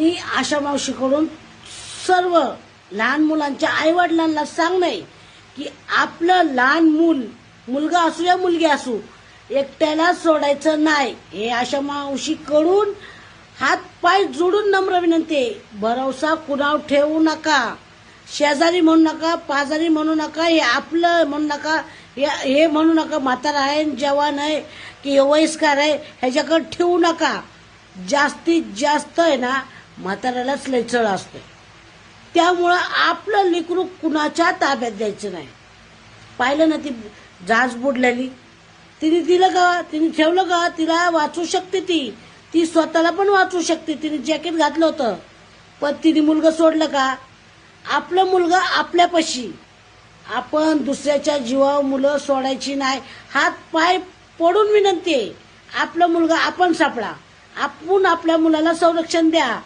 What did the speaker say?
मी आशा मावशीकडून सर्व लहान मुलांच्या आईवडिलांना सांगणे की आपलं लहान मुलगा असू या मुलगी असू एकट्याला सोडायचं नाही. हे आशा मावशीकडून हात पाय जोडून नम्र विनंती आहे. भरवसा कुणावर ठेवू नका. शेजारी म्हणू नका, पाजारी म्हणू नका, हे आपलं म्हणू नका, हे म्हणू नका. म्हातारा आहे, जवान आहे की वयस्कर आहे ह्याच्याकडे ठेवू नका. जास्तीत जास्त आहे ना म्हाताऱ्यालाच लय चळ असतो. त्यामुळं आपलं लेकरू कुणाच्या ताब्यात द्यायचं नाही. पाहिलं ना ती जहाज बुडलेली, तिने दिलं का, तिने ठेवलं का, तिला वाचू शकते. ती स्वतःला पण वाचू शकते. तिने जॅकेट घातलं होतं पण तिने मुलगा सोडलं का. आपलं मुलगा आपल्यापाशी. आपण दुसऱ्याच्या जीवावर मुलं सोडायची नाही. हात पाय पडून विनंती आहे. आपला मुलगा आपण सापडा. आपण आपल्या मुलाला संरक्षण द्या.